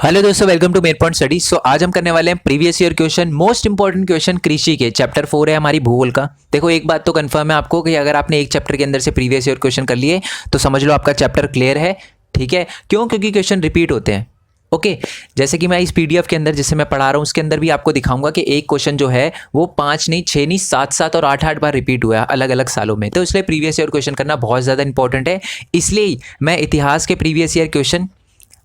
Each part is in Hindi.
हेलो दोस्तों, welcome to main point study. So आज हम करने वाले हैं previous year question, most important question कृषि के। चैप्टर 4 है हमारी भूगोल का। देखो, एक बात तो कंफर्म है आपको कि अगर आपने एक चैप्टर के अंदर से प्रीवियस ईयर क्वेश्चन कर लिए तो समझ लो आपका चैप्टर क्लियर है। ठीक है, क्यों? क्योंकि क्वेश्चन रिपीट होते हैं। ओके, जैसे कि मैं इस पीडीएफ के अंदर जिसे मैं पढ़ा रहा हूँ उसके अंदर भी आपको दिखाऊंगा कि एक क्वेश्चन जो है वो 5 नहीं, 6 नहीं, 7 और 8 बार रिपीट हुआ है अलग अलग सालों में। तो इसलिए प्रीवियस ईयर क्वेश्चन करना बहुत ज़्यादा इंपॉर्टेंट है। इसलिए मैं इतिहास के प्रीवियस ईयर क्वेश्चन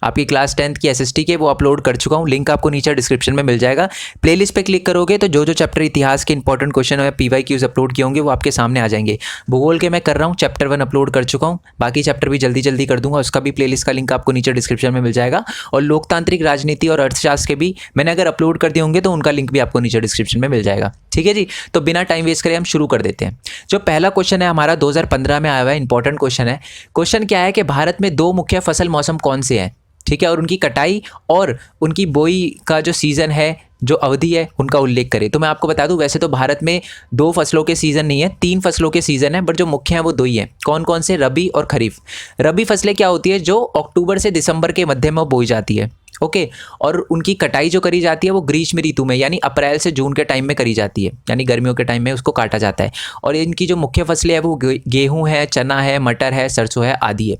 आपकी क्लास 10th की एसएसटी के वो अपलोड कर चुका हूँ। लिंक आपको नीचे डिस्क्रिप्शन में मिल जाएगा। प्लेलिस्ट पे क्लिक करोगे तो जो जो चैप्टर इतिहास के इंपॉर्टेंट क्वेश्चन और पीवाईक्यूज अपलोड किए होंगे वो आपके सामने आ जाएंगे। भूगोल के मैं कर रहा हूँ, चैप्टर 1 अपलोड कर चुका हूँ, बाकी चैप्टर भी जल्दी जल्दी कर दूंगा। उसका भी प्लेलिस्ट का लिंक आपको नीचे डिस्क्रिप्शन में मिल जाएगा। और लोकतांत्रिक राजनीति और अर्थशास्त्र के भी मैंने अगर अपलोड कर दिए होंगे तो उनका लिंक भी आपको नीचे डिस्क्रिप्शन में मिल जाएगा। ठीक है जी, तो बिना टाइम वेस्ट करे हम शुरू कर देते हैं। जो पहला क्वेश्चन है हमारा 2015 में आया हुआ है, इंपॉर्टेंट क्वेश्चन है। क्वेश्चन क्या है कि भारत में 2 मुख्य फसल मौसम कौन से हैं? ठीक है, और उनकी कटाई और उनकी बोई का जो सीज़न है, जो अवधि है, उनका उल्लेख करें। तो मैं आपको बता दूं, वैसे तो भारत में 2 फसलों के सीज़न नहीं है, 3 फसलों के सीज़न है, बट जो मुख्य हैं वो 2 ही हैं। कौन कौन से? रबी और खरीफ। रबी फसलें क्या होती है? जो अक्टूबर से दिसंबर के मध्य में बोई जाती है। ओके, और उनकी कटाई जो करी जाती है वो ग्रीष्म ऋतु में यानी अप्रैल से जून के टाइम में करी जाती है, यानी गर्मियों के टाइम में उसको काटा जाता है। और इनकी जो मुख्य फसलें हैं वो गेहूँ है, चना है, मटर है, सरसों है, आदि है।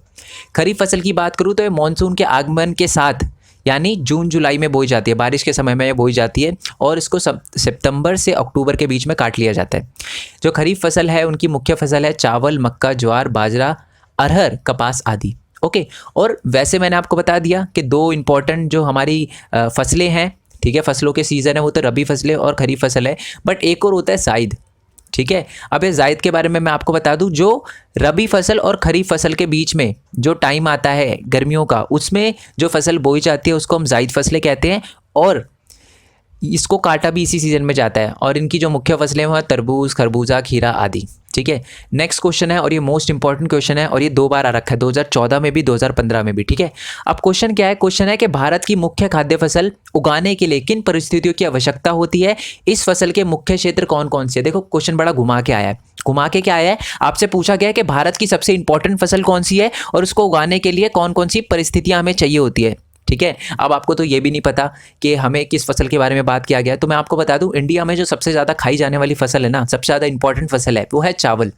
खरीफ फसल की बात करूँ तो ये मानसून के आगमन के साथ यानी जून जुलाई में बोई जाती है, बारिश के समय में ये बोई जाती है और इसको सितंबर से अक्टूबर के बीच में काट लिया जाता है। जो खरीफ फसल है उनकी मुख्य फसल है चावल, मक्का, ज्वार, बाजरा, अरहर, कपास आदि। ओके, और वैसे मैंने आपको बता दिया कि 2 इंपॉर्टेंट जो हमारी फसलें हैं, ठीक है, फसलों के सीज़न है वो तो रबी फसलें और खरीफ फसल है, बट एक और होता है जायद। ठीक है, अब ये जायद के बारे में मैं आपको बता दूं, जो रबी फसल और खरीफ फसल के बीच में जो टाइम आता है गर्मियों का, उसमें जो फसल बोई जाती है उसको हम जायद फसलें कहते हैं और इसको काटा भी इसी सीज़न में जाता है। और इनकी जो मुख्य फसलें हैं तरबूज, खरबूजा, खीरा आदि। ठीक है, नेक्स्ट क्वेश्चन है और ये मोस्ट इंपॉर्टेंट क्वेश्चन है और ये 2 बार आ रखा है, 2014 में भी, 2015 में भी। ठीक है, अब क्वेश्चन क्या है? क्वेश्चन है कि भारत की मुख्य खाद्य फसल उगाने के लिए किन परिस्थितियों की आवश्यकता होती है? इस फसल के मुख्य क्षेत्र कौन कौन से? देखो, क्वेश्चन बड़ा घुमा के आया है। घुमा के क्या आया है? आपसे पूछा गया है कि भारत की सबसे इंपॉर्टेंट फसल कौन सी है और उसको उगाने के लिए कौन कौन सी परिस्थितियां हमें चाहिए होती है। ठीक है, अब आपको तो ये भी नहीं पता कि हमें किस फसल के बारे में बात किया गया है, तो मैं आपको बता दूं, इंडिया में जो सबसे ज़्यादा खाई जाने वाली फसल है ना, सबसे ज़्यादा इंपॉर्टेंट फसल है वो है चावल।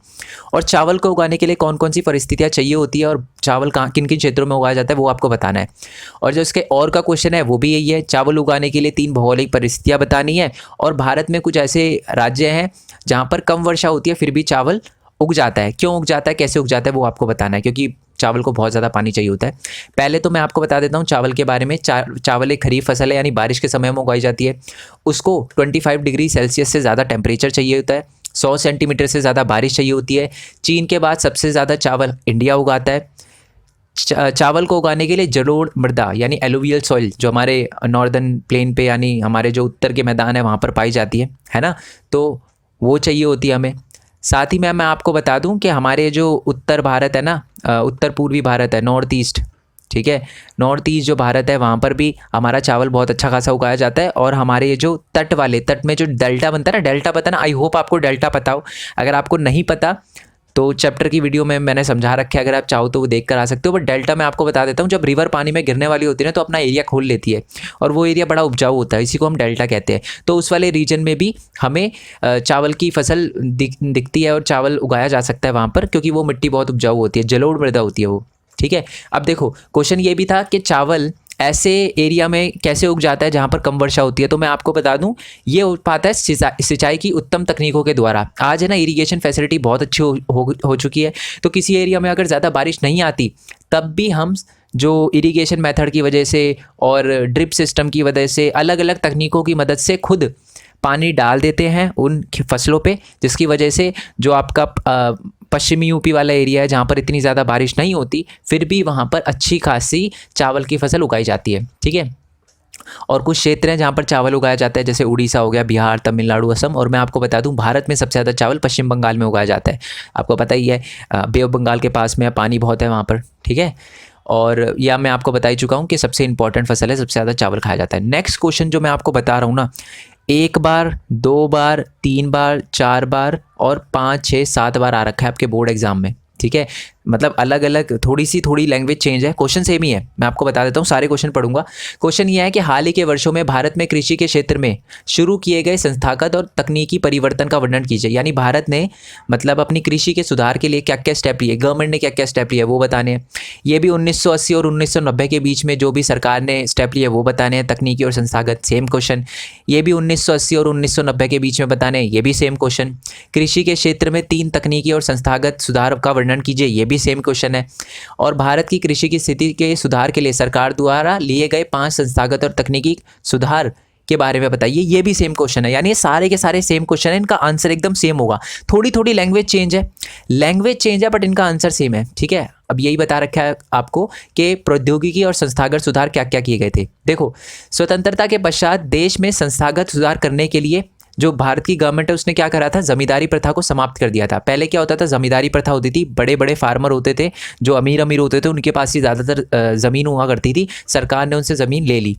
और चावल को उगाने के लिए कौन कौन सी परिस्थितियाँ चाहिए होती है और चावल कहाँ किन किन क्षेत्रों में उगाया जाता है वो आपको बताना है। और जो इसके और का क्वेश्चन है वो भी यही है, चावल उगाने के लिए 3 भौगोलिक परिस्थितियाँ बतानी है। और भारत में कुछ ऐसे राज्य हैं जहाँ पर कम वर्षा होती है फिर भी चावल उग जाता है। क्यों उग जाता है, कैसे उग जाता है, वो आपको बताना है, क्योंकि चावल को बहुत ज़्यादा पानी चाहिए होता है। पहले तो मैं आपको बता देता हूँ चावल के बारे में। चावल एक खरीफ फसल है यानी बारिश के समय में उगाई जाती है। उसको 25 डिग्री सेल्सियस से ज़्यादा टेम्परेचर चाहिए होता है, 100 सेंटीमीटर से ज़्यादा बारिश चाहिए होती है। चीन के बाद सबसे ज़्यादा चावल इंडिया उगाता है। चावल को उगाने के लिए जलोढ़ मृदा यानी एलुवियल सॉइल जो हमारे नॉर्दर्न प्लेन पे यानी हमारे जो उत्तर के मैदान है वहाँ पर पाई जाती है ना, तो वो चाहिए होती है हमें। साथ ही में मैं आपको बता दूं कि हमारे जो उत्तर भारत है ना, उत्तर पूर्वी भारत है, नॉर्थ ईस्ट, ठीक है, नॉर्थ ईस्ट जो भारत है वहाँ पर भी हमारा चावल बहुत अच्छा खासा उगाया जाता है। और हमारे जो तट वाले, तट में जो डेल्टा बनता है ना, डेल्टा पता ना, आई होप आपको डेल्टा पता हो। अगर आपको नहीं पता तो चैप्टर की वीडियो में मैंने समझा रखा है, अगर आप चाहो तो वो देख कर आ सकते हो। बट डेल्टा मैं आपको बता देता हूँ, जब रिवर पानी में गिरने वाली होती है ना तो अपना एरिया खोल लेती है और वो एरिया बड़ा उपजाऊ होता है, इसी को हम डेल्टा कहते हैं। तो उस वाले रीजन में भी हमें चावल की फसल दिखती है और चावल उगाया जा सकता है वहाँ पर, क्योंकि वो मिट्टी बहुत उपजाऊ होती है, जलोढ़ मृदा होती है वो। ठीक है, अब देखो क्वेश्चन ये भी था कि चावल ऐसे एरिया में कैसे उग जाता है जहाँ पर कम वर्षा होती है। तो मैं आपको बता दूं, ये उग पाता है सिंचाई की उत्तम तकनीकों के द्वारा। आज है ना, इरिगेशन फैसिलिटी बहुत अच्छी हो चुकी है, तो किसी एरिया में अगर ज़्यादा बारिश नहीं आती तब भी हम जो इरिगेशन मेथड की वजह से और ड्रिप सिस्टम की वजह से, अलग अलग तकनीकों की मदद से खुद पानी डाल देते हैं उन फसलों पे, जिसकी वजह से जो आपका पश्चिमी यूपी वाला एरिया है जहाँ पर इतनी ज़्यादा बारिश नहीं होती फिर भी वहाँ पर अच्छी खासी चावल की फसल उगाई जाती है। ठीक है, और कुछ क्षेत्र हैं जहाँ पर चावल उगाया जाता है, जैसे उड़ीसा हो गया, बिहार, तमिलनाडु, असम। और मैं आपको बता दूं, भारत में सबसे ज़्यादा चावल पश्चिम बंगाल में उगाया जाता है। आपको पता ही है, बे ऑफ बंगाल के पास में पानी बहुत है वहाँ पर। ठीक है, और या मैं आपको बता ही चुका हूँ कि सबसे इंपॉर्टेंट फसल है, सबसे ज़्यादा चावल खाया जाता है। नेक्स्ट क्वेश्चन जो मैं आपको बता रहा हूँ ना, 1 बार, 2 बार, 3 बार, 4 बार और 5, 6, 7 बार आ रखा है आपके बोर्ड एग्जाम में। ठीक है, मतलब अलग अलग थोड़ी लैंग्वेज चेंज है, क्वेश्चन सेम ही है। मैं आपको बता देता हूँ, सारे क्वेश्चन पढ़ूंगा। क्वेश्चन ये है कि हाल ही के वर्षों में भारत में कृषि के क्षेत्र में शुरू किए गए संस्थागत और तकनीकी परिवर्तन का वर्णन कीजिए। यानी भारत ने मतलब अपनी कृषि के सुधार के लिए क्या क्या स्टेप लिए, गवर्नमेंट ने क्या क्या स्टेप लिए वो बताने हैं। ये भी 1980 और 1990 के बीच में जो भी सरकार ने स्टेप लिए वो बताने हैं, तकनीकी और संस्थागत, सेम क्वेश्चन। ये भी 1980 और 1990 के बीच में बताने हैं, ये भी सेम क्वेश्चन। कृषि के क्षेत्र में 3 तकनीकी और संस्थागत सुधार का वर्णन कीजिए, ये भी सेम क्वेश्चन है। और भारत की कृषि की स्थिति के सुधार के लिए सरकार द्वारा लिए गए 5 संस्थागत और तकनीकी सुधार के बारे में बताइए, ये भी सेम क्वेश्चन है। यानी ये सारे के सारे सेम क्वेश्चन है, इनका आंसर एकदम सेम होगा। थोड़ी थोड़ी लैंग्वेज चेंज है बट इनका आंसर सेम है, ठीक है। अब यही बता रखा है आपको कि प्रौद्योगिकी और संस्थागत सुधार क्या क्या किए गए थे। देखो, स्वतंत्रता के पश्चात देश में संस्थागत सुधार करने के लिए जो भारत की गवर्नमेंट है उसने क्या करा था, जमींदारी प्रथा को समाप्त कर दिया था। पहले क्या होता था, जमींदारी प्रथा होती थी, बड़े बड़े फार्मर होते थे, जो अमीर होते थे, उनके पास ही ज़्यादातर ज़मीन हुआ करती थी। सरकार ने उनसे ज़मीन ले ली,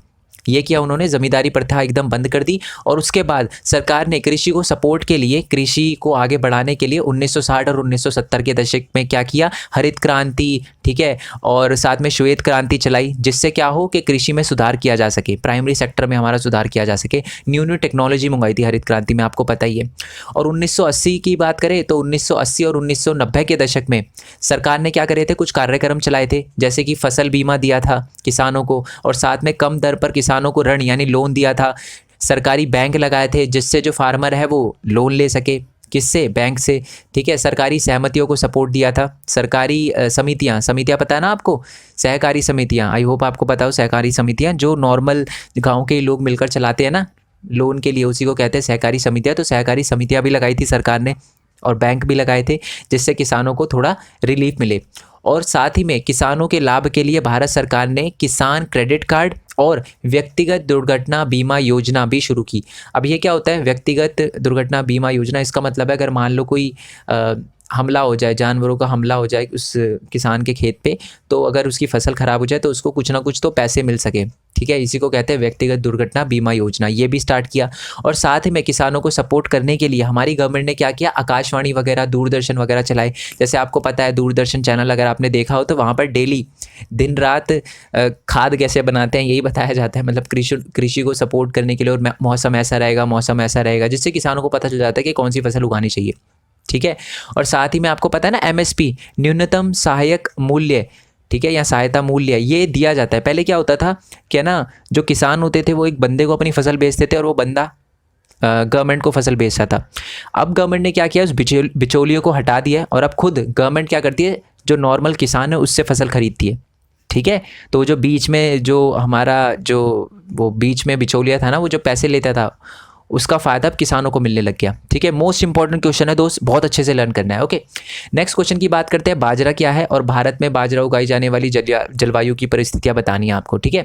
ये किया उन्होंने, ज़मींदारी प्रथा एकदम बंद कर दी। और उसके बाद सरकार ने कृषि को सपोर्ट के लिए, कृषि को आगे बढ़ाने के लिए 1960 और 1970 के दशक में क्या किया, हरित क्रांति, ठीक है, और साथ में श्वेत क्रांति चलाई, जिससे क्या हो कि कृषि में सुधार किया जा सके, प्राइमरी सेक्टर में हमारा सुधार किया जा सके। न्यू टेक्नोलॉजी मंगाई थी हरित क्रांति में, आपको पता ही है। और 1980 की बात करें तो 1980 और 1990 के दशक में सरकार ने क्या करे थे, कुछ कार्यक्रम चलाए थे, जैसे कि फसल बीमा दिया था किसानों को, और साथ में कम दर पर किसानों को ऋण यानी लोन दिया था। सरकारी बैंक लगाए थे जिससे जो फार्मर है वो लोन ले सके, किससे, बैंक से, ठीक है। सरकारी सहमतियों को सपोर्ट दिया था। सरकारी समितियां पता है ना आपको, सहकारी समितियां, आई होप आपको पता हो। सहकारी समितियां जो नॉर्मल गांव के लोग मिलकर चलाते हैं ना लोन के लिए, उसी को कहते हैं सहकारी समितियां। तो सहकारी समितियां भी लगाई थी सरकार ने, और बैंक भी लगाए थे, जिससे किसानों को थोड़ा रिलीफ मिले। और साथ ही में किसानों के लाभ के लिए भारत सरकार ने किसान क्रेडिट कार्ड और व्यक्तिगत दुर्घटना बीमा योजना भी शुरू की। अब ये क्या होता है, व्यक्तिगत दुर्घटना बीमा योजना? इसका मतलब है अगर मान लो कोई हमला हो जाए, जानवरों का हमला हो जाए उस किसान के खेत पे, तो अगर उसकी फसल ख़राब हो जाए तो उसको कुछ ना कुछ तो पैसे मिल सके, ठीक है। इसी को कहते हैं व्यक्तिगत दुर्घटना बीमा योजना, ये भी स्टार्ट किया। और साथ ही में किसानों को सपोर्ट करने के लिए हमारी गवर्नमेंट ने क्या किया, आकाशवाणी वगैरह, दूरदर्शन वगैरह चलाए। जैसे आपको पता है दूरदर्शन चैनल अगर आपने देखा हो तो वहाँ पर डेली दिन रात खाद कैसे बनाते हैं यही बताया जाता है, मतलब कृषि को सपोर्ट करने के लिए। और मौसम ऐसा रहेगा, जिससे किसानों को पता चल जाता है कि कौन सी फसल उगानी चाहिए, ठीक है। और साथ ही में आपको पता है ना एमएसपी, न्यूनतम सहायक मूल्य, ठीक है, या सहायता मूल्य, ये दिया जाता है। पहले क्या होता था कि ना जो किसान होते थे वो एक बंदे को अपनी फसल बेचते थे और वो बंदा गवर्नमेंट को फसल बेचता था। अब गवर्नमेंट ने क्या किया, उस बिचौलियों को हटा दिया और अब खुद गवर्नमेंट क्या करती है, जो नॉर्मल किसान है उससे फसल खरीदती है, ठीक है। तो जो बीच में जो हमारा जो वो बीच में बिचौलिया था ना, वो जो पैसे लेता था, उसका फ़ायदा अब किसानों को मिलने लग गया, ठीक है। मोस्ट इंपॉर्टेंट क्वेश्चन है दोस्त, बहुत अच्छे से लर्न करना है, ओके। नेक्स्ट क्वेश्चन की बात करते हैं, बाजरा क्या है और भारत में बाजरा उगाई जाने वाली जलवायु की परिस्थितियाँ बतानी है आपको, ठीक है।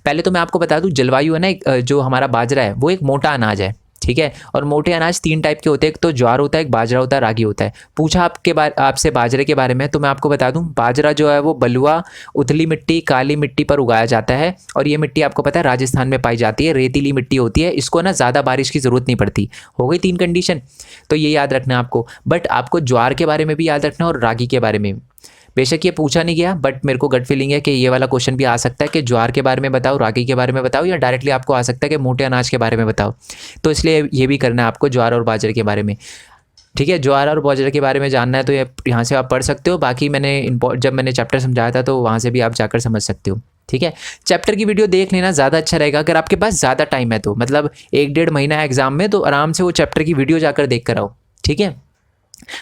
पहले तो मैं आपको बता दूँ, जलवायु है ना, जो हमारा बाजरा है वो एक मोटा अनाज है, ठीक है। और मोटे अनाज 3 टाइप के होते हैं, एक तो ज्वार होता है, एक बाजरा होता है, रागी होता है। पूछा आपसे बाजरे के बारे में, तो मैं आपको बता दूं बाजरा जो है वो बलुआ, उथली मिट्टी, काली मिट्टी पर उगाया जाता है। और ये मिट्टी आपको पता है राजस्थान में पाई जाती है, रेतीली मिट्टी होती है, इसको ना ज़्यादा बारिश की ज़रूरत नहीं पड़ती। हो गई 3 कंडीशन, तो ये याद रखना है आपको। बट आपको ज्वार के बारे में भी याद रखना है और रागी के बारे में। बेशक ये पूछा नहीं गया, बट मेरे को गट फीलिंग है कि ये वाला क्वेश्चन भी आ सकता है कि ज्वार के बारे में बताओ, रागी के बारे में बताओ, या डायरेक्टली आपको आ सकता है कि मोटे अनाज के बारे में बताओ। तो इसलिए ये भी करना है आपको ज्वार और बाजरे के बारे में, ठीक है। ज्वार और बाजरे के बारे में जानना है तो ये यहाँ से आप पढ़ सकते हो। बाकी जब मैंने चैप्टर समझाया था तो वहाँ से भी आप जाकर समझ सकते हो, ठीक है। चैप्टर की वीडियो देख लेना, ज़्यादा अच्छा रहेगा। अगर आपके पास ज़्यादा टाइम है तो, मतलब 1-1.5 महीना है एग्जाम में, तो आराम से वो चैप्टर की वीडियो जाकर देख कर आओ, ठीक है।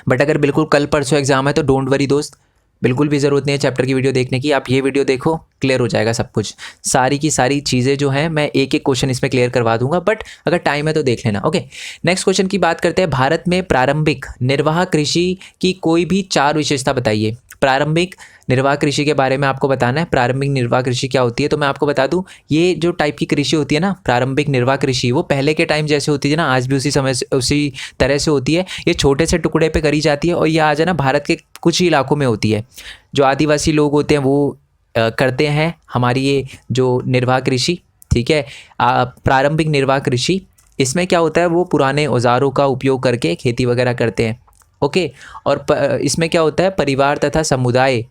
बट अगर बिल्कुल कल परसों एग्जाम है तो डोंट वरी दोस्त, बिल्कुल भी ज़रूरत नहीं है चैप्टर की वीडियो देखने की। आप ये वीडियो देखो, क्लियर हो जाएगा सब कुछ। सारी की सारी चीज़ें जो हैं मैं एक एक क्वेश्चन इसमें क्लियर करवा दूंगा, बट अगर टाइम है तो देख लेना, ओके। नेक्स्ट क्वेश्चन की बात करते हैं, भारत में प्रारंभिक निर्वाह कृषि की कोई भी 4 विशेषता बताइए। प्रारंभिक निर्वाह कृषि के बारे में आपको बताना है। प्रारंभिक निर्वाह कृषि क्या होती है, तो मैं आपको बता दूं, ये जो टाइप की कृषि होती है ना, प्रारंभिक निर्वाह कृषि, वो पहले के टाइम जैसे होती थी ना, आज भी उसी तरह से होती है। ये छोटे से टुकड़े पे करी जाती है और ये आज है ना भारत के कुछ ही इलाकों में होती है। जो आदिवासी लोग होते हैं वो करते हैं हमारी ये जो निर्वाह कृषि, ठीक है। प्रारंभिक निर्वाह कृषि, इसमें क्या होता है, वो पुराने औजारों का उपयोग करके खेती वगैरह करते हैं, ओके। और इसमें क्या होता है, परिवार तथा समुदाय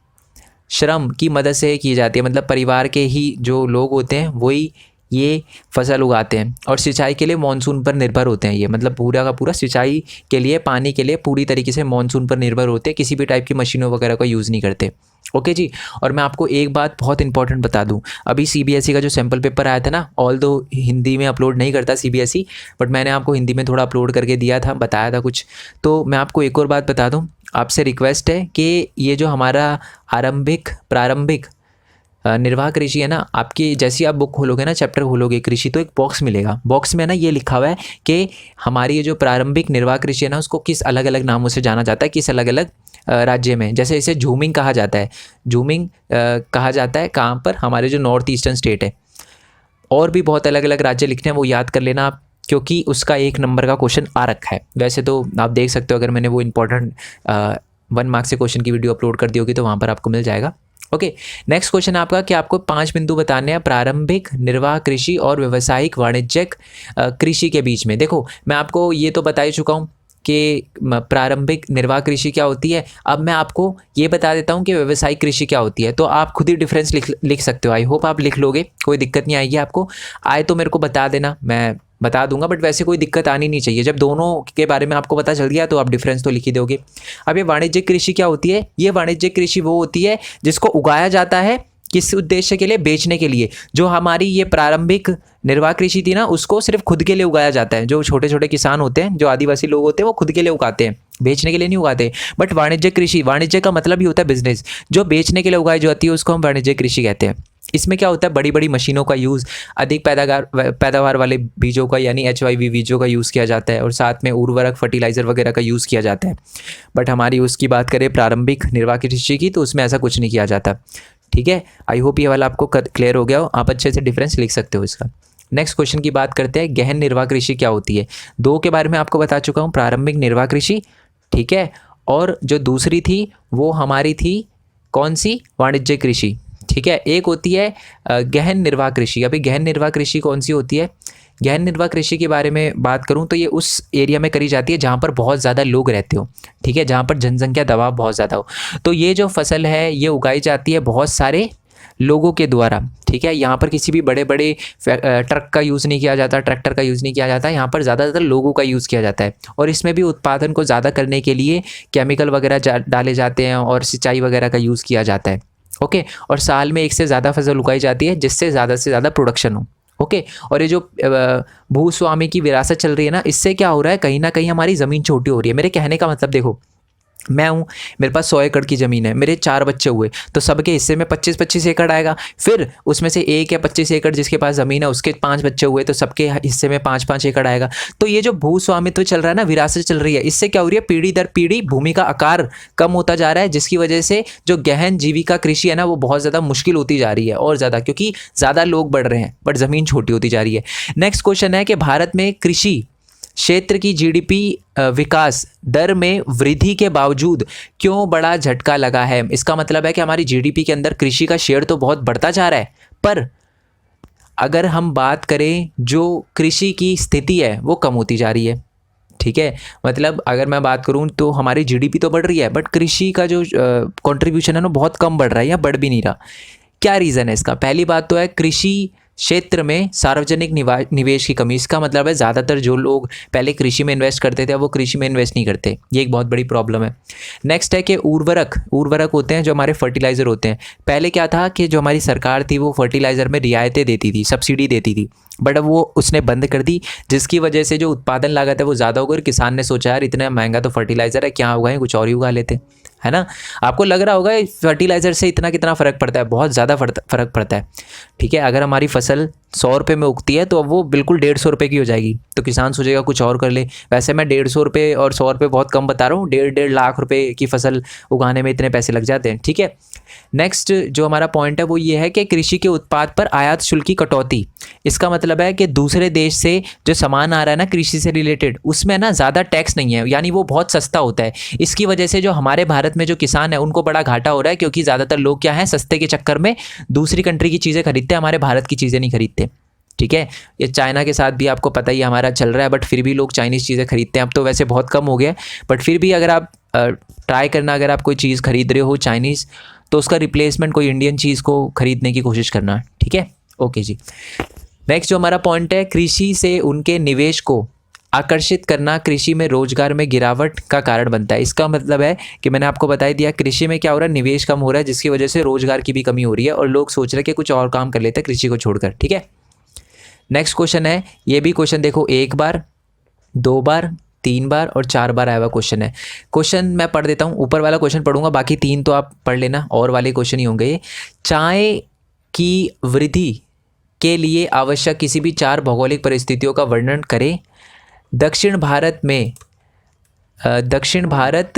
श्रम की मदद से की जाती है, मतलब परिवार के ही जो लोग होते हैं वही ये फसल उगाते हैं। और सिंचाई के लिए मानसून पर निर्भर होते हैं ये, मतलब पूरा का पूरा सिंचाई के लिए, पानी के लिए पूरी तरीके से मानसून पर निर्भर होते हैं, किसी भी टाइप की मशीनों वगैरह का यूज़ नहीं करते। ओके जी। और मैं आपको एक बात बहुत इंपॉर्टेंट बता दूं, अभी सीबीएसई का जो सैम्पल पेपर आया था ना, ऑल दो हिंदी में अपलोड नहीं करता सीबीएसई, बट मैंने आपको हिंदी में थोड़ा अपलोड करके दिया था, बताया था कुछ। तो मैं आपको एक और बात बता दूं, आपसे रिक्वेस्ट है कि ये जो हमारा प्रारंभिक निर्वाह कृषि है ना, आपकी जैसी आप बुक खोलोगे ना, चैप्टर खोलोगे कृषि, तो एक बॉक्स मिलेगा। बॉक्स में ना ये लिखा हुआ है कि हमारी ये जो प्रारंभिक निर्वाह कृषि है ना, उसको किस अलग अलग नामों से जाना जाता है, किस अलग अलग राज्य में। जैसे इसे झूमिंग कहा जाता है, झूमिंग कहा जाता है कहाँ पर, हमारे जो नॉर्थ ईस्टर्न स्टेट है। और भी बहुत अलग अलग राज्य लिखने हैं, वो याद कर लेना आप, क्योंकि उसका 1 नंबर का क्वेश्चन आ रखा है। वैसे तो आप देख सकते हो, अगर मैंने वो इंपॉर्टेंट 1 मार्क्स से क्वेश्चन की वीडियो अपलोड कर दी होगी तो वहाँ पर आपको मिल जाएगा। ओके। नेक्स्ट क्वेश्चन आपका कि आपको 5 बिंदु बताने हैं प्रारंभिक निर्वाह कृषि और व्यावसायिक वाणिज्यिक कृषि के बीच में। देखो, मैं आपको ये तो बता ही चुका हूँ कि प्रारंभिक निर्वाह कृषि क्या होती है। अब मैं आपको ये बता देता हूँ कि व्यावसायिक कृषि क्या होती है, तो आप खुद ही डिफरेंस लिख सकते हो। आई होप आप लिख लोगे, कोई दिक्कत नहीं आएगी आपको। आए तो मेरे को बता देना, मैं बता दूंगा, बट वैसे कोई दिक्कत आनी नहीं चाहिए। जब दोनों के बारे में आपको पता चल गया तो आप डिफरेंस तो लिख ही दोगे। अब ये वाणिज्यिक कृषि क्या होती है? ये वाणिज्यिक कृषि वो होती है जिसको उगाया जाता है किस उद्देश्य के लिए? बेचने के लिए। जो हमारी ये प्रारंभिक निर्वाह कृषि थी ना, उसको सिर्फ खुद के लिए उगाया जाता है। जो छोटे छोटे किसान होते हैं, जो आदिवासी लोग होते हैं, वो खुद के लिए उगाते हैं, बेचने के लिए नहीं उगाते। बट वाणिज्यिक कृषि, वाणिज्य का मतलब ही होता है बिजनेस। जो बेचने के लिए उगाई जाती है उसको हम वाणिज्यिक कृषि कहते हैं। इसमें क्या होता है, बड़ी बड़ी मशीनों का यूज़, अधिक पैदावार वाले बीजों का यानी HYV बीजों का यूज़ किया जाता है, और साथ में उर्वरक, फर्टिलाइज़र वगैरह का यूज़ किया जाता है। बट हमारी उसकी बात करें प्रारंभिक निर्वाह कृषि की, तो उसमें ऐसा कुछ नहीं किया जाता। ठीक है, आई होप ये वाला आपको क्लियर हो गया हो, आप अच्छे से डिफरेंस लिख सकते हो इसका। नेक्स्ट क्वेश्चन की बात करते हैं, गहन निर्वाह कृषि क्या होती है। 2 के बारे में आपको बता चुका हूँ, प्रारंभिक निर्वाह कृषि, ठीक है, और जो दूसरी थी वो हमारी थी कौन सी? वाणिज्यिक कृषि। ठीक है, एक होती है गहन निर्वाह कृषि। अभी गहन निर्वाह कृषि कौन सी होती है? गहन निर्वाह कृषि के बारे में बात करूं तो ये उस एरिया में करी जाती है जहां पर बहुत ज़्यादा लोग रहते हो, ठीक है, जहां पर जनसंख्या दबाव बहुत ज़्यादा हो। तो ये जो फसल है ये उगाई जाती है बहुत सारे लोगों के द्वारा, ठीक है। यहाँ पर किसी भी बड़े बड़े ट्रक का यूज़ नहीं किया जाता, ट्रैक्टर का यूज़ नहीं किया जाता, यहाँ पर ज़्यादातर लोगों का यूज़ किया जाता है। और इसमें भी उत्पादन को ज़्यादा करने के लिए केमिकल वगैरह डाले जाते हैं और सिंचाई वगैरह का यूज़ किया जाता है। ओके। और साल में 1 से ज़्यादा फसल उगाई जाती है जिससे ज़्यादा से ज़्यादा प्रोडक्शन हो। ओके। और ये जो भूस्वामी की विरासत चल रही है ना, इससे क्या हो रहा है, कहीं ना कहीं हमारी ज़मीन छोटी हो रही है। मेरे कहने का मतलब देखो, मैं हूँ, मेरे पास 100 एकड़ की ज़मीन है, मेरे 4 बच्चे हुए, तो सबके हिस्से में 25-25 एकड़ आएगा। फिर उसमें से 1 या 25 एकड़ जिसके पास ज़मीन है उसके 5 बच्चे हुए, तो सबके हिस्से में 5-5 एकड़ आएगा। तो ये जो भूस्वामित्व चल रहा है ना, विरासत चल रही है, इससे क्या हो रही है, पीढ़ी दर पीढ़ी भूमि का आकार कम होता जा रहा है, जिसकी वजह से जो गहन जीविका कृषि है ना, वो बहुत ज़्यादा मुश्किल होती जा रही है और ज़्यादा, क्योंकि ज़्यादा लोग बढ़ रहे हैं बट ज़मीन छोटी होती जा रही है। नेक्स्ट क्वेश्चन है कि भारत में कृषि क्षेत्र की GDP विकास दर में वृद्धि के बावजूद क्यों बड़ा झटका लगा है। इसका मतलब है कि हमारी GDP के अंदर कृषि का शेयर तो बहुत बढ़ता जा रहा है, पर अगर हम बात करें जो कृषि की स्थिति है वो कम होती जा रही है। ठीक है, मतलब अगर मैं बात करूं तो हमारी GDP तो बढ़ रही है, बट कृषि का जो कंट्रीब्यूशन है ना बहुत कम बढ़ रहा है या बढ़ भी नहीं रहा। क्या रीज़न है इसका? पहली बात तो है कृषि क्षेत्र में सार्वजनिक निवेश की कमी। इसका मतलब है ज़्यादातर जो लोग पहले कृषि में इन्वेस्ट करते थे वो कृषि में इन्वेस्ट नहीं करते, ये एक बहुत बड़ी प्रॉब्लम है। नेक्स्ट है कि उर्वरक होते हैं जो हमारे फर्टिलाइज़र होते हैं। पहले क्या था कि जो हमारी सरकार थी वो फर्टिलाइज़र में रियायतें देती थी, सब्सिडी देती थी, बट अब वो उसने बंद कर दी, जिसकी वजह से जो उत्पादन लागत है वो ज़्यादा हो गई। किसान ने सोचा यार इतना महंगा तो फर्टिलाइज़र है, क्या उगाएं, कुछ और ही उगा लेते, है ना। आपको लग रहा होगा फर्टिलाइज़र से इतना कितना फ़र्क पड़ता है, बहुत ज़्यादा फ़र्क पड़ता है। ठीक है, अगर हमारी फसल 100 रुपये में उगती है तो अब वो बिल्कुल 150 रुपये की हो जाएगी, तो किसान सोचेगा कुछ और कर ले। वैसे मैं 150 रुपये और 100 रुपये बहुत कम बता रहा हूँ, 1.5 लाख रुपये की फसल उगाने में इतने पैसे लग जाते हैं। ठीक है, नेक्स्ट जो हमारा पॉइंट है वो ये है कि कृषि के उत्पाद पर आयात शुल्क की कटौती। इसका मतलब है कि दूसरे देश से जो सामान आ रहा है ना कृषि से रिलेटेड, उसमें ना ज़्यादा टैक्स नहीं है, यानी वो बहुत सस्ता होता है। इसकी वजह से जो हमारे भारत में जो किसान है उनको बड़ा घाटा हो रहा है, क्योंकि ज़्यादातर लोग क्या है, सस्ते के चक्कर में दूसरी कंट्री की चीज़ें खरीदते हैं, हमारे भारत की चीज़ें नहीं खरीदते। ठीक है। ये चाइना के साथ भी आपको पता ही हमारा चल रहा है, बट फिर भी लोग चाइनीज़ चीज़ें खरीदते हैं। अब तो वैसे बहुत कम हो गया, बट फिर भी अगर आप ट्राई करना, अगर आप कोई चीज़ खरीद रहे हो चाइनीज़, तो उसका रिप्लेसमेंट कोई इंडियन चीज़ को खरीदने की कोशिश करना, ठीक है। ओके जी, नेक्स्ट जो हमारा पॉइंट है, कृषि से उनके निवेश को आकर्षित करना कृषि में रोजगार में गिरावट का कारण बनता है। इसका मतलब है कि मैंने आपको बता ही दिया, कृषि में क्या हो रहा है, निवेश कम हो रहा है, जिसकी वजह से रोजगार की भी कमी हो रही है और लोग सोच रहे हैं कि कुछ और काम कर लेते हैं कृषि को छोड़कर, ठीक है। नेक्स्ट क्वेश्चन है, ये भी क्वेश्चन देखो, 1 बार, 2 बार, 3 बार और 4 बार आया हुआ क्वेश्चन है। क्वेश्चन मैं पढ़ देता हूँ, ऊपर वाला क्वेश्चन पढ़ूंगा, बाकी 3 तो आप पढ़ लेना, और वाले क्वेश्चन ही होंगे ये। चाय की वृद्धि के लिए आवश्यक किसी भी 4 भौगोलिक परिस्थितियों का वर्णन करें। दक्षिण भारत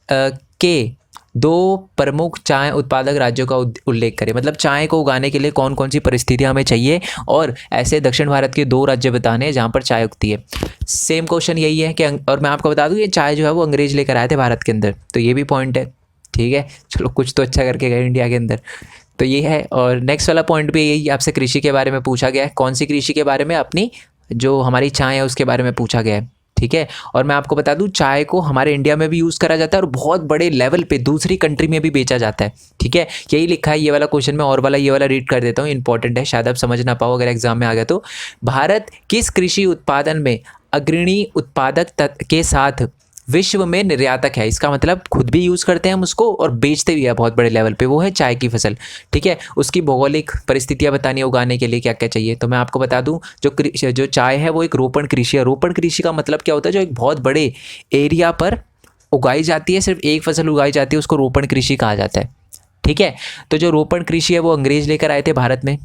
के 2 प्रमुख चाय उत्पादक राज्यों का उल्लेख करें। मतलब चाय को उगाने के लिए कौन कौन सी परिस्थितियां हमें चाहिए, और ऐसे दक्षिण भारत के 2 राज्य बताने हैं जहां पर चाय उगती है। सेम क्वेश्चन यही है कि, और मैं आपको बता दूं, ये चाय जो है वो अंग्रेज लेकर आए थे भारत के अंदर, तो ये भी पॉइंट है, ठीक है। चलो कुछ तो अच्छा करके गए इंडिया के अंदर, तो ये है। और नेक्स्ट वाला पॉइंट भी यही, आपसे कृषि के बारे में पूछा गया है। कौन सी कृषि के बारे में? अपनी जो हमारी चाय है उसके बारे में पूछा गया है, ठीक है। और मैं आपको बता दूं, चाय को हमारे इंडिया में भी यूज़ करा जाता है और बहुत बड़े लेवल पे दूसरी कंट्री में भी बेचा जाता है, ठीक है। यही लिखा है ये वाला क्वेश्चन में, और वाला ये वाला रीड कर देता हूँ, इंपॉर्टेंट है, शायद आप समझ ना पाओ अगर एग्जाम में आ गया तो। भारत किस कृषि उत्पादन में अग्रणी उत्पादक के साथ विश्व में निर्यातक है? इसका मतलब खुद भी यूज़ करते हैं हम उसको और बेचते भी है बहुत बड़े लेवल पे, वो है चाय की फसल, ठीक है। उसकी भौगोलिक परिस्थितियां बतानी है, उगाने के लिए क्या क्या चाहिए, तो मैं आपको बता दूं, जो चाय है वो एक रोपण कृषि है। रोपण कृषि का मतलब क्या होता है? जो एक बहुत बड़े एरिया पर उगाई जाती है, सिर्फ एक फसल उगाई जाती है, उसको रोपण कृषि कहा जाता है, ठीक है। तो जो रोपण कृषि है वो अंग्रेज लेकर आए थे भारत में,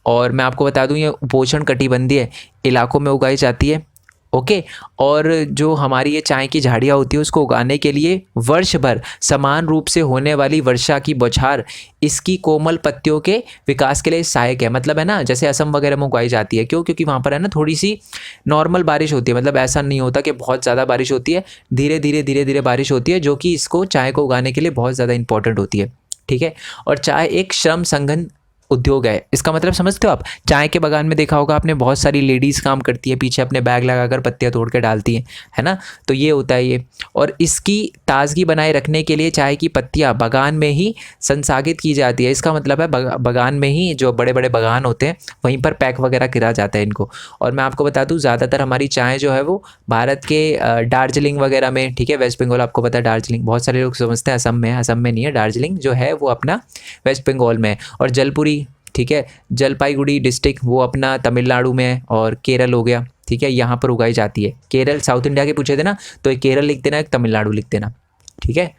और मैं आपको बता दूं ये उपोष्ण कटिबंधीय इलाकों में उगाई जाती है, ओके। और जो हमारी ये चाय की झाड़ियाँ होती है उसको उगाने के लिए वर्ष भर समान रूप से होने वाली वर्षा की बौछार इसकी कोमल पत्तियों के विकास के लिए सहायक है। मतलब है ना, जैसे असम वगैरह में उगाई जाती है, क्यों? क्योंकि वहाँ पर है ना थोड़ी सी नॉर्मल बारिश होती है, मतलब ऐसा नहीं होता कि बहुत ज़्यादा बारिश होती है, धीरे धीरे बारिश होती है, जो कि इसको चाय को उगाने के लिए बहुत ज़्यादा इंपॉर्टेंट होती है, ठीक है। और चाय एक श्रम संघन उद्योग है। इसका मतलब समझते हो आप? चाय के बागान में देखा होगा आपने, बहुत सारी लेडीज़ काम करती है, पीछे अपने बैग लगाकर पत्तियां तोड़ के डालती हैं, है ना। तो ये होता है ये। और इसकी ताजगी बनाए रखने के लिए चाय की पत्तियां बागान में ही संसाधित की जाती है। इसका मतलब है बागान में ही, जो बड़े बड़े बागान होते हैं वहीं पर पैक वगैरह करा जाता है इनको। और मैं आपको बता दूँ, ज़्यादातर हमारी चाय जो है वो भारत के दार्जिलिंग वगैरह में, ठीक है, वेस्ट बंगाल, आपको पता है दार्जिलिंग, बहुत सारे लोग समझते हैं असम में है, असम में नहीं है। दार्जिलिंग जो है वो अपना वेस्ट बंगाल में है, और जलपुरी, ठीक है, जलपाईगुड़ी डिस्ट्रिक्ट वो अपना तमिलनाडु में है, और केरल हो गया, ठीक है, यहाँ पर उगाई जाती है। केरल साउथ इंडिया के पूछे थे ना, तो एक केरल लिख देना, एक तमिलनाडु लिख देना, ठीक है।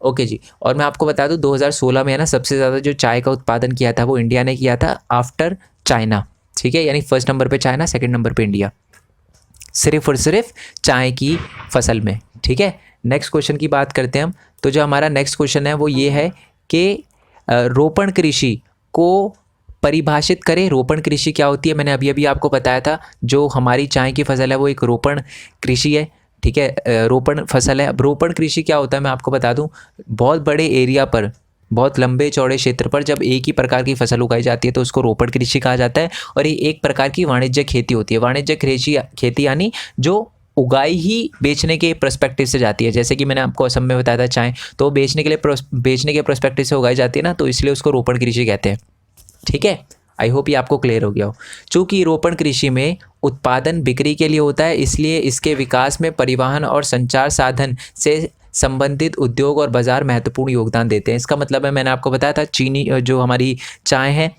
ओके जी। और मैं आपको बता दूँ 2016 में है ना, सबसे ज़्यादा जो चाय का उत्पादन किया था वो इंडिया ने किया था आफ्टर चाइना, ठीक है। यानी फर्स्ट नंबर पे चाइना, सेकंड नंबर पे इंडिया, सिर्फ और सिर्फ चाय की फसल में, ठीक है। नेक्स्ट क्वेश्चन की बात करते हैं हम। तो जो हमारा नेक्स्ट क्वेश्चन है वो ये है कि रोपण कृषि को परिभाषित करें। रोपण कृषि क्या होती है? मैंने अभी अभी आपको बताया था, जो हमारी चाय की फसल है वो एक रोपण कृषि है, ठीक है, रोपण फसल है। अब रोपण कृषि क्या होता है मैं आपको बता दूं, बहुत बड़े एरिया पर, बहुत लंबे चौड़े क्षेत्र पर जब एक ही प्रकार की फसल उगाई जाती है तो उसको रोपण कृषि कहा जाता है। और ये एक प्रकार की वाणिज्यिक खेती होती है। वाणिज्यिक खेती यानी जो उगाई ही बेचने के पर्सपेक्टिव से जाती है। जैसे कि मैंने आपको असम में बताया था चाय, तो बेचने के पर्सपेक्टिव से उगाई जाती है ना, तो इसलिए उसको रोपण कृषि कहते हैं, ठीक है। आई होप ये आपको क्लियर हो गया हो। चूँकि रोपण कृषि में उत्पादन बिक्री के लिए होता है, इसलिए इसके विकास में परिवहन और संचार साधन से संबंधित उद्योग और बाजार महत्वपूर्ण योगदान देते हैं। इसका मतलब है, मैंने आपको बताया था, चीनी जो हमारी चाय है,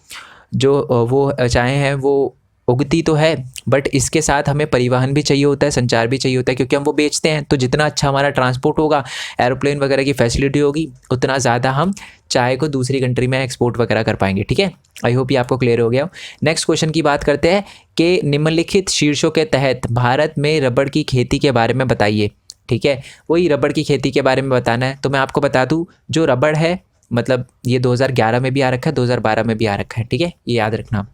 जो वो चाय है वो उगती तो है, बट इसके साथ हमें परिवहन भी चाहिए होता है, संचार भी चाहिए होता है, क्योंकि हम वो बेचते हैं। तो जितना अच्छा हमारा ट्रांसपोर्ट होगा, एरोप्लेन वगैरह की फैसिलिटी होगी, उतना ज़्यादा हम चाय को दूसरी कंट्री में एक्सपोर्ट वगैरह कर पाएंगे, ठीक है। आई होप ये आपको क्लियर हो गया हो। नेक्स्ट क्वेश्चन की बात करते हैं कि निम्नलिखित शीर्षों के तहत भारत में रबड़ की खेती के बारे में बताइए, ठीक है। वही रबड़ की खेती के बारे में बताना है। तो मैं आपको बता दूँ, जो रबड़ है, मतलब ये 2011 में भी आ रखा है, 2012 में भी आ रखा है, ठीक है, ये याद रखना।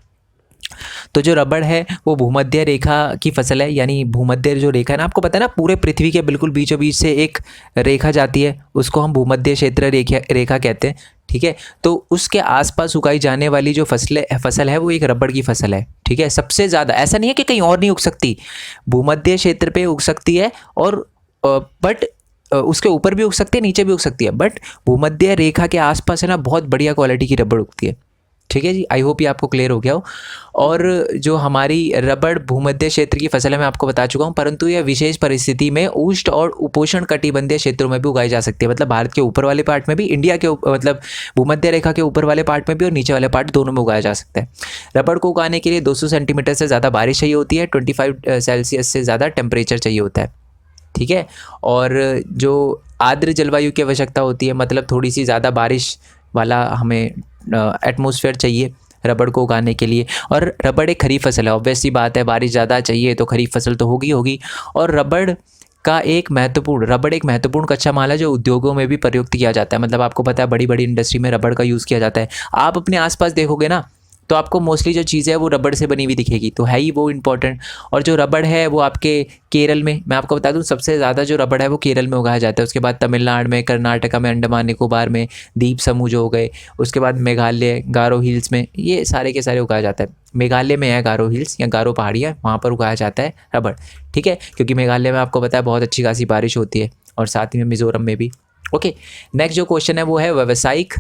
तो जो रबड़ है वो भूमध्य रेखा की फसल है, यानी भूमध्य जो रेखा है ना, आपको पता है ना, पूरे पृथ्वी के बिल्कुल बीचों बीच से एक रेखा जाती है, उसको हम भूमध्य क्षेत्र रेखा कहते हैं। ठीक है, तो उसके आसपास उगाई जाने वाली जो फसल है वो एक रबड़ की फसल है। ठीक है, सबसे ज़्यादा, ऐसा नहीं है कि कहीं और नहीं उग सकती, भूमध्य क्षेत्र पे उग सकती है, और बट उसके ऊपर भी उग सकती है, नीचे भी उग सकती है, बट भूमध्य रेखा के आसपास है ना बहुत बढ़िया क्वालिटी की रबड़ उगती है। ठीक है जी, आई होप ये आपको क्लियर हो गया हो। और जो हमारी रबड़ भूमध्य क्षेत्र की फसल है मैं आपको बता चुका हूँ, परंतु यह विशेष परिस्थिति में उष्ण और उपोष्ण कटिबंधीय क्षेत्रों में भी उगाई जा सकती है। मतलब भारत के ऊपर वाले पार्ट में भी, इंडिया के मतलब भूमध्य रेखा के ऊपर वाले पार्ट में भी और नीचे वाले पार्ट दोनों में उगाया जा सकता है। रबड़ को उगाने के लिए 200 सेंटीमीटर से ज़्यादा बारिश चाहिए होती है, 25 सेल्सियस से ज़्यादा टेम्परेचर चाहिए होता है। ठीक है, और जो आर्द्र जलवायु की आवश्यकता होती है, मतलब थोड़ी सी ज़्यादा बारिश वाला हमें एटमॉस्फेयर चाहिए रबड़ को उगाने के लिए। और रबड़ एक खरीफ फसल है, ऑब्वियस सी बात है, बारिश ज़्यादा चाहिए तो खरीफ फसल तो होगी। और रबड़ एक महत्वपूर्ण कच्चा माल है जो उद्योगों में भी प्रयुक्त किया जाता है। मतलब आपको पता है बड़ी बड़ी इंडस्ट्री में रबड़ का यूज़ किया जाता है। आप अपने आसपास देखोगे ना तो आपको मोस्टली जो चीज़ है वो रबड़ से बनी हुई दिखेगी, तो है ही वो इम्पॉर्टेंट। और जो रबड़ है वो आपके केरल में, मैं आपको बता दूं सबसे ज़्यादा जो रबड़ है वो केरल में उगाया जाता है। उसके बाद तमिलनाडु में, कर्नाटका में, अंडमान निकोबार में, द्वीप समूह जो हो गए, उसके बाद मेघालय, गारो हिल्स में, ये सारे के सारे उगाया जाता है। मेघालय में है गारो हिल्स या गारो पहाड़ियाँ, वहाँ पर उगाया जाता है रबड़। ठीक है, क्योंकि मेघालय में आपको पता है बहुत अच्छी खासी बारिश होती है, और साथ ही में मिज़ोरम में भी। ओके, नेक्स्ट जो क्वेश्चन है वो है व्यावसायिक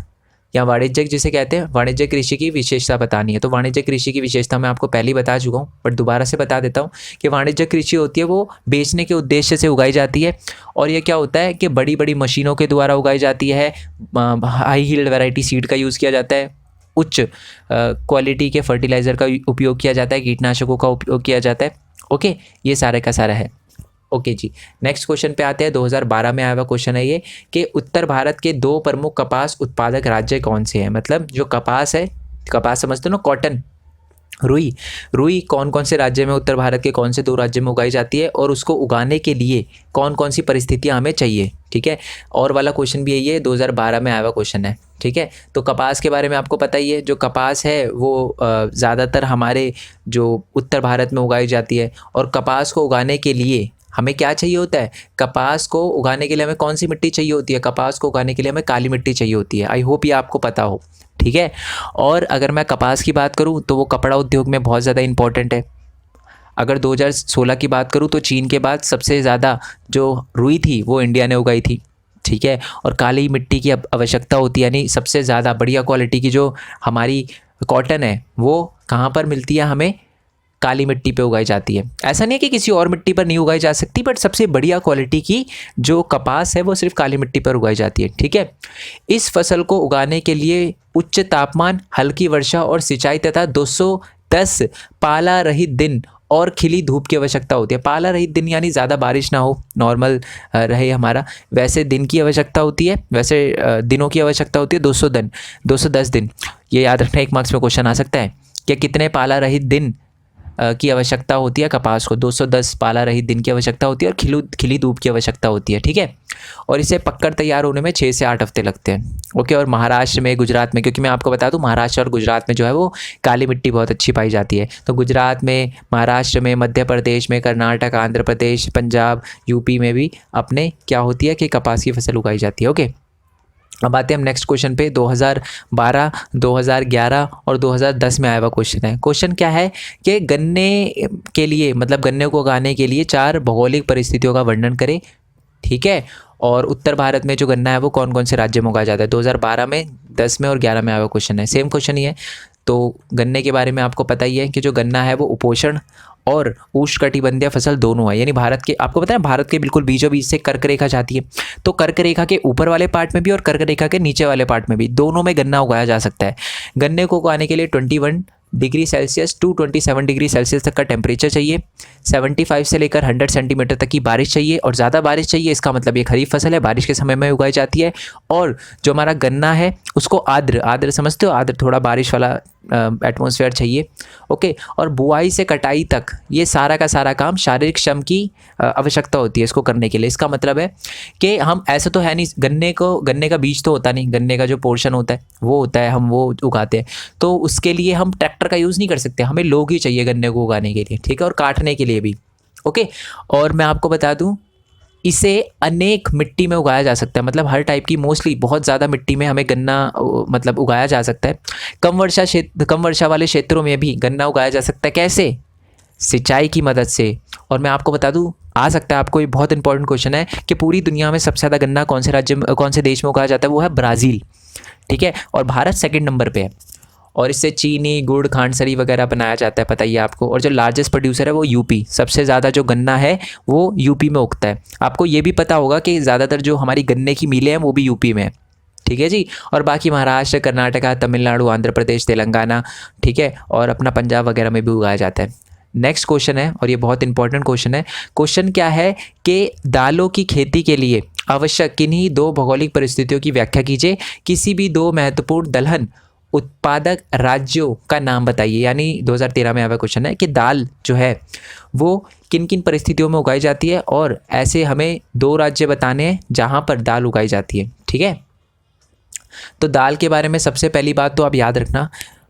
या वाणिज्यिक जिसे कहते हैं, वाणिज्यिक कृषि की विशेषता बतानी है। तो वाणिज्यिक कृषि की विशेषता मैं आपको पहले ही बता चुका हूँ, बट दोबारा से बता देता हूँ कि वाणिज्यिक कृषि होती है वो बेचने के उद्देश्य से उगाई जाती है। और ये क्या होता है कि बड़ी बड़ी मशीनों के द्वारा उगाई जाती है, हाई हील्ड वैरायटी सीड का यूज़ किया जाता है, उच्च क्वालिटी के फर्टिलाइज़र का उपयोग किया जाता है, कीटनाशकों का उपयोग किया जाता है। ओके, ये सारे का सारा है। ओके जी, नेक्स्ट क्वेश्चन पे आते हैं। 2012 में आया हुआ क्वेश्चन है ये कि उत्तर भारत के 2 प्रमुख कपास उत्पादक राज्य कौन से हैं। मतलब जो कपास है, कपास समझते हो ना, कॉटन, रुई कौन कौन से राज्य में, उत्तर भारत के कौन से 2 राज्य में उगाई जाती है, और उसको उगाने के लिए कौन कौन सी परिस्थितियाँ हमें चाहिए। ठीक है, और वाला क्वेश्चन भी यही है, 2012 में आया हुआ क्वेश्चन है। ठीक है, तो कपास के बारे में आपको पता ही है, जो कपास है वो ज़्यादातर हमारे जो उत्तर भारत में उगाई जाती है। और कपास को उगाने के लिए हमें क्या चाहिए होता है, कपास को उगाने के लिए हमें कौन सी मिट्टी चाहिए होती है, कपास को उगाने के लिए हमें काली मिट्टी चाहिए होती है। आई होप ये आपको पता हो। ठीक है, और अगर मैं कपास की बात करूं तो वो कपड़ा उद्योग में बहुत ज़्यादा इंपॉर्टेंट है। अगर 2016 की बात करूं तो चीन के बाद सबसे ज़्यादा जो रुई थी वो इंडिया ने उगाई थी। ठीक है, और काली मिट्टी की आवश्यकता होती है, यानी सबसे ज़्यादा बढ़िया क्वालिटी की जो हमारी कॉटन है वो कहाँ पर मिलती है, हमें काली मिट्टी पे उगाई जाती है। ऐसा नहीं है कि किसी और मिट्टी पर नहीं उगाई जा सकती, बट सबसे बढ़िया क्वालिटी की जो कपास है वो सिर्फ काली मिट्टी पर उगाई जाती है। ठीक है, इस फसल को उगाने के लिए उच्च तापमान, हल्की वर्षा और सिंचाई तथा 210 पाला रहित दिन और खिली धूप की आवश्यकता होती है। पाला रहित दिन यानी ज़्यादा बारिश ना हो, नॉर्मल रहे हमारा, वैसे दिन की आवश्यकता होती है, वैसे दिनों की आवश्यकता होती है 210 दिन। ये याद रखना, 1 मार्क्स में क्वेश्चन आ सकता है कि कितने पाला रहित दिन की आवश्यकता होती है कपास को। 210 पाला रहित दिन की आवश्यकता होती है और खिली धूप की आवश्यकता होती है। ठीक है, और इसे पककर तैयार होने में 6 से 8 हफ्ते लगते हैं। ओके, और महाराष्ट्र में, गुजरात में, क्योंकि मैं आपको बता दूं महाराष्ट्र और गुजरात में जो है वो काली मिट्टी बहुत अच्छी पाई जाती है, तो गुजरात में, महाराष्ट्र में, मध्य प्रदेश में, कर्नाटक, आंध्र प्रदेश, पंजाब, यूपी में भी अपने क्या होती है कि कपास की फसल उगाई जाती है। ओके, अब आते हैं हम नेक्स्ट क्वेश्चन पे। 2012, 2011 और 2010 में आया हुआ क्वेश्चन है। क्वेश्चन क्या है कि गन्ने के लिए, मतलब गन्ने को उगाने के लिए 4 भौगोलिक परिस्थितियों का वर्णन करें। ठीक है, और उत्तर भारत में जो गन्ना है वो कौन कौन से राज्य में उगाया जाता है। 2012 में, 10 में और 11 में आया हुआ क्वेश्चन है, सेम क्वेश्चन ही है। तो गन्ने के बारे में आपको पता ही है कि जो गन्ना है वो उपोषण और उष्णकटिबंधीय फसल दोनों है, यानी भारत के, आपको पता है भारत के बिल्कुल बीचों बीच से कर्क रेखा जाती है, तो कर्क रेखा के ऊपर वाले पार्ट में भी और कर्क रेखा के नीचे वाले पार्ट में भी, दोनों में गन्ना उगाया जा सकता है। गन्ने को उगाने के लिए 21 degree Celsius to 27 degree Celsius तक का टेम्परेचर चाहिए, 75 से लेकर 100 सेंटीमीटर तक की बारिश चाहिए, और ज़्यादा बारिश चाहिए, इसका मतलब ये खरीफ फसल है, बारिश के समय में उगाई जाती है। और जो हमारा गन्ना है उसको आर्द्र समझते हो, आर्द्र थोड़ा बारिश वाला एटमॉस्फेयर चाहिए। ओके, और बुआई से कटाई तक ये सारा का सारा काम शारीरिक श्रम की आवश्यकता होती है इसको करने के लिए। इसका मतलब है कि हम, ऐसा तो है नहीं, गन्ने का बीज तो होता नहीं, गन्ने का जो पोर्शन होता है वो होता है, हम वो उगाते हैं, तो उसके लिए हम ट्रैक्टर ट्रैक्टर का यूज़ नहीं कर सकते, हमें लोग ही चाहिए गन्ने को उगाने के लिए, ठीक है, और काटने के लिए भी। ओके, और मैं आपको बता दूं इसे अनेक मिट्टी में उगाया जा सकता है, मतलब हर टाइप की, मोस्टली बहुत ज़्यादा मिट्टी में हमें गन्ना मतलब उगाया जा सकता है। कम वर्षा वाले क्षेत्रों में भी गन्ना उगाया जा सकता है। कैसे? सिंचाई की मदद से। और मैं आपको बता दूं, आ सकता है आपको, ये बहुत इंपॉर्टेंट क्वेश्चन है कि पूरी दुनिया में सबसे ज़्यादा गन्ना कौन से राज्य में, कौन से देश में उगाया जाता है? वो है ब्राज़ील, ठीक है, और भारत सेकंड नंबर पे है। और इससे चीनी, गुड़, खांडसरी वगैरह बनाया जाता है, पता ही है आपको। और जो लार्जेस्ट प्रोड्यूसर है वो यूपी, सबसे ज़्यादा जो गन्ना है वो यूपी में उगता है। आपको ये भी पता होगा कि ज़्यादातर जो हमारी गन्ने की मिलें हैं वो भी यूपी में है, ठीक है जी। और बाकी महाराष्ट्र, कर्नाटका, तमिलनाडु, आंध्र प्रदेश, तेलंगाना, ठीक है, और अपना पंजाब वगैरह में भी उगाया जाता है। नेक्स्ट क्वेश्चन है, और ये बहुत इंपॉर्टेंट क्वेश्चन है। क्वेश्चन क्या है कि दालों की खेती के लिए आवश्यक किन्हीं दो भौगोलिक परिस्थितियों की व्याख्या कीजिए। किसी भी दो महत्वपूर्ण दलहन उत्पादक राज्यों का नाम बताइए। यानी 2013 में आया क्वेश्चन है कि दाल जो है वो किन किन परिस्थितियों में उगाई जाती है, और ऐसे हमें दो राज्य बताने हैं जहाँ पर दाल उगाई जाती है, ठीक है। तो दाल के बारे में सबसे पहली बात तो आप याद रखना,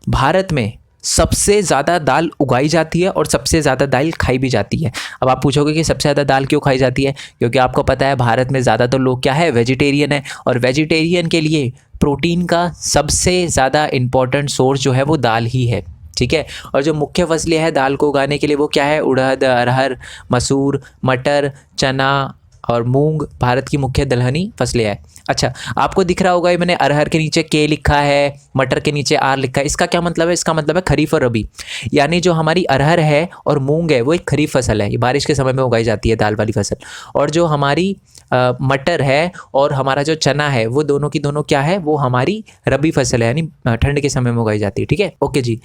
भारत में सबसे ज़्यादा दाल उगाई जाती है और सबसे ज़्यादा दाल खाई भी जाती है। अब आप पूछोगे कि सबसे ज़्यादा दाल क्यों खाई जाती है? क्योंकि आपको पता है भारत में ज़्यादातर लोग क्या है, वेजिटेरियन है, और वेजिटेरियन के लिए प्रोटीन का सबसे ज़्यादा इम्पॉर्टेंट सोर्स जो है वो दाल ही है, ठीक है। और जो मुख्य फसलें हैं दाल को उगाने के लिए वो क्या है? उड़द, अरहर, मसूर, मटर, चना और मूंग भारत की मुख्य दलहनी फसलें हैं। अच्छा, आपको दिख रहा होगा ये मैंने अरहर के नीचे के लिखा है, मटर के नीचे आर लिखा है। इसका क्या मतलब है? इसका मतलब है खरीफ और रबी। यानी जो हमारी अरहर है और मूंग है वो एक खरीफ फसल है, ये बारिश के समय में उगाई जाती है दाल वाली फसल। और जो हमारी मटर है और हमारा जो चना है वो दोनों की दोनों क्या है? वो हमारी रबी फसल है, यानी ठंड के समय में उगाई जाती है, ठीक है। ओके जी,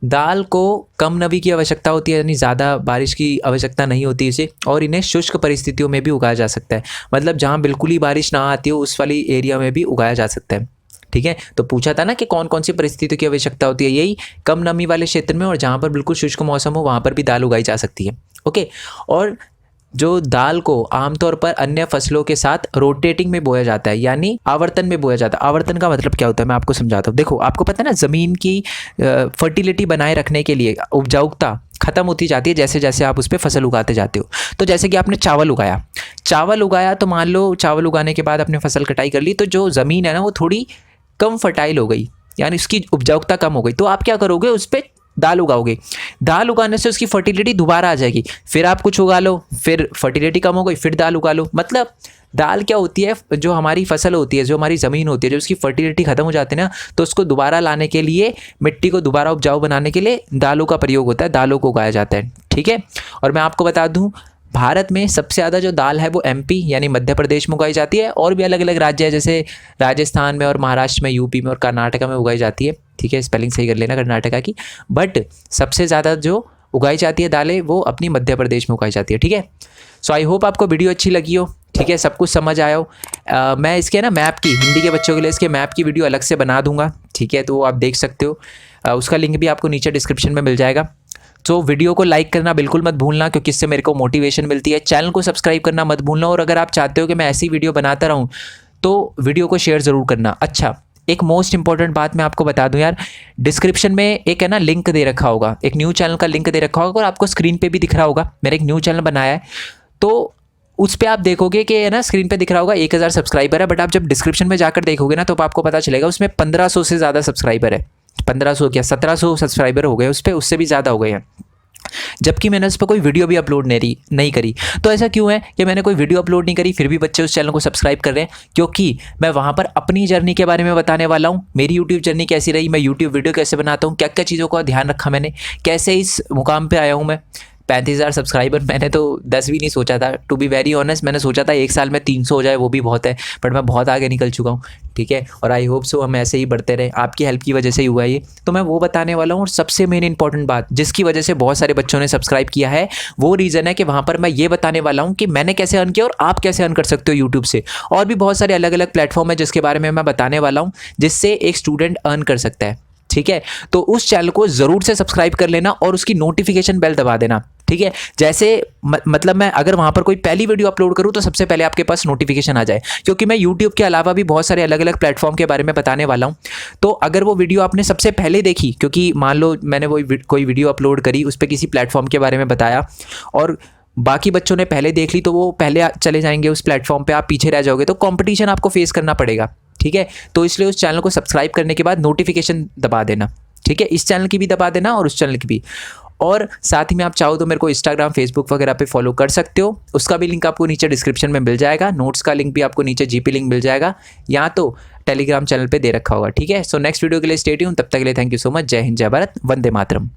दाल को कम नमी की आवश्यकता होती है, यानी ज़्यादा बारिश की आवश्यकता नहीं होती इसे, और इन्हें शुष्क परिस्थितियों में भी उगाया जा सकता है। मतलब जहाँ बिल्कुल ही बारिश ना आती हो उस वाली एरिया में भी उगाया जा सकता है, ठीक है। तो पूछा था ना कि कौन कौन सी परिस्थितियों की आवश्यकता होती है, यही कम नमी वाले क्षेत्र में, और जहाँ पर बिल्कुल शुष्क मौसम हो वहाँ पर भी दाल उगाई जा सकती है, ओके। और जो दाल को आमतौर पर अन्य फसलों के साथ रोटेटिंग में बोया जाता है, यानी आवर्तन में बोया जाता है। आवर्तन का मतलब क्या होता है मैं आपको समझाता हूँ। देखो, आपको पता है ना, ज़मीन की फर्टिलिटी बनाए रखने के लिए उपजाऊता खत्म होती जाती है जैसे जैसे आप उस पर फसल उगाते जाते हो। तो जैसे कि आपने चावल उगाया तो मान लो चावल उगाने के बाद आपने फसल कटाई कर ली, तो जो ज़मीन है ना वो थोड़ी कम फर्टाइल हो गई, यानी उसकी उपजाऊता कम हो गई। तो आप क्या करोगे? उस पर दाल उगाओगे। दाल उगाने से उसकी फर्टिलिटी दोबारा आ जाएगी, फिर आप कुछ उगा लो, फिर फर्टिलिटी कम हो गई, फिर दाल उगा लो। मतलब दाल क्या होती है? जो हमारी फसल होती है, जो हमारी ज़मीन होती है, जो उसकी फर्टिलिटी खत्म हो जाती है ना, तो उसको दोबारा लाने के लिए, मिट्टी को दोबारा उपजाऊ बनाने के लिए दालों का प्रयोग होता है, दालों को उगाया जाता है, ठीक है। और मैं आपको बता दूं, भारत में सबसे ज़्यादा जो दाल है वो एमपी यानी मध्य प्रदेश में उगाई जाती है, और भी अलग अलग राज्य है जैसे राजस्थान में और महाराष्ट्र में, यूपी में और कर्नाटका में उगाई जाती है, ठीक है। स्पेलिंग सही कर लेना कर्नाटका की। बट सबसे ज़्यादा जो उगाई जाती है दालें वो अपनी मध्य प्रदेश में उगाई जाती है, ठीक है। सो आई होप आपको वीडियो अच्छी लगी हो, ठीक है, सब कुछ समझ आया हो। मैं इसके ना मैप की, हिंदी के बच्चों के लिए इसके मैप की वीडियो अलग से बना दूंगा, ठीक है, तो वो आप देख सकते हो। उसका लिंक भी आपको नीचे डिस्क्रिप्शन में मिल जाएगा। तो वीडियो को लाइक करना बिल्कुल मत भूलना, क्योंकि इससे मेरे को मोटिवेशन मिलती है। चैनल को सब्सक्राइब करना मत भूलना, और अगर आप चाहते हो कि मैं ऐसी वीडियो बनाता रहूं तो वीडियो को शेयर ज़रूर करना। अच्छा, एक मोस्ट इंपॉर्टेंट बात मैं आपको बता दूं यार, डिस्क्रिप्शन में एक है ना लिंक दे रखा होगा, एक न्यू चैनल का लिंक दे रखा होगा, और आपको स्क्रीन पे भी दिख रहा होगा। मैंने एक न्यू चैनल बनाया है, तो उस पर आप देखोगे कि है ना स्क्रीन पे दिख रहा होगा 1000 सब्सक्राइबर है, बट आप जब डिस्क्रिप्शन में जाकर देखोगे ना तो आपको पता चलेगा उसमें 1500 से ज़्यादा सब्सक्राइबर है। 1500 क्या 1700 सब्सक्राइबर हो गए उस पर, उससे भी ज़्यादा हो गए हैं, जबकि मैंने उस पर कोई वीडियो भी अपलोड नहीं करी। तो ऐसा क्यों है कि मैंने कोई वीडियो अपलोड नहीं करी फिर भी बच्चे उस चैनल को सब्सक्राइब कर रहे हैं? क्योंकि मैं वहाँ पर अपनी जर्नी के बारे में बताने वाला हूँ, मेरी यूट्यूब जर्नी कैसी रही, मैं यूट्यूब वीडियो कैसे बनाता हूँ, क्या क्या चीज़ों का ध्यान रखा मैंने, कैसे इस मुकाम पर आया हूँ मैं। 35,000 सब्सक्राइबर मैंने तो 10 भी नहीं सोचा था, टू बी वेरी ऑनेस्ट। मैंने सोचा था एक साल में 300 हो जाए वो भी बहुत है, बट मैं बहुत आगे निकल चुका हूँ, ठीक है। और आई होप सो हम ऐसे ही बढ़ते रहे, आपकी हेल्प की वजह से ही हुआ ये। तो मैं वो बताने वाला हूँ, और सबसे मेन इंपॉर्टेंट बात जिसकी वजह से बहुत सारे बच्चों ने सब्सक्राइब किया है वो रीज़न है कि वहाँ पर मैं ये बताने वाला हूँ कि मैंने कैसे अर्न किया और आप कैसे अर्न कर सकते हो यूट्यूब से। और भी बहुत सारे अलग अलग प्लेटफॉर्म है जिसके बारे में मैं बताने वाला हूँ, जिससे एक स्टूडेंट अर्न कर सकता है, ठीक है। तो उस चैनल को ज़रूर से सब्सक्राइब कर लेना और उसकी नोटिफिकेशन बेल दबा देना, ठीक है। ठीक है। जैसे मतलब मैं अगर वहाँ पर कोई पहली वीडियो अपलोड करूँ तो सबसे पहले आपके पास नोटिफिकेशन आ जाए, क्योंकि मैं यूट्यूब के अलावा भी बहुत सारे अलग अलग प्लेटफॉर्म के बारे में बताने वाला हूँ। तो अगर वो वीडियो आपने सबसे पहले देखी, क्योंकि मान लो मैंने कोई वीडियो अपलोड करी, उस पर किसी प्लेटफॉर्म के बारे में बताया और बाकी बच्चों ने पहले देख ली, तो वो पहले चले जाएंगे उस प्लेटफॉर्म पे, आप पीछे रह जाओगे, तो कंपटीशन आपको फेस करना पड़ेगा। ठीक है, तो इसलिए उस चैनल को सब्सक्राइब करने के बाद नोटिफिकेशन दबा देना। ठीक है, इस चैनल की भी दबा देना और उस चैनल की भी। और साथ ही में आप चाहो तो मेरे को इंस्टाग्राम, फेसबुक वगैरह पे फॉलो कर सकते हो, उसका भी लिंक आपको नीचे डिस्क्रिप्शन में मिल जाएगा। नोट्स का लिंक भी आपको नीचे जीपी लिंक मिल जाएगा, या तो टेलीग्राम चैनल पे दे रखा होगा। ठीक है, सो नेक्स्ट वीडियो के लिए स्टे ट्यून, तब तक के लिए थैंक यू सो मच। जय हिंद, जय भारत, वंदे मातरम।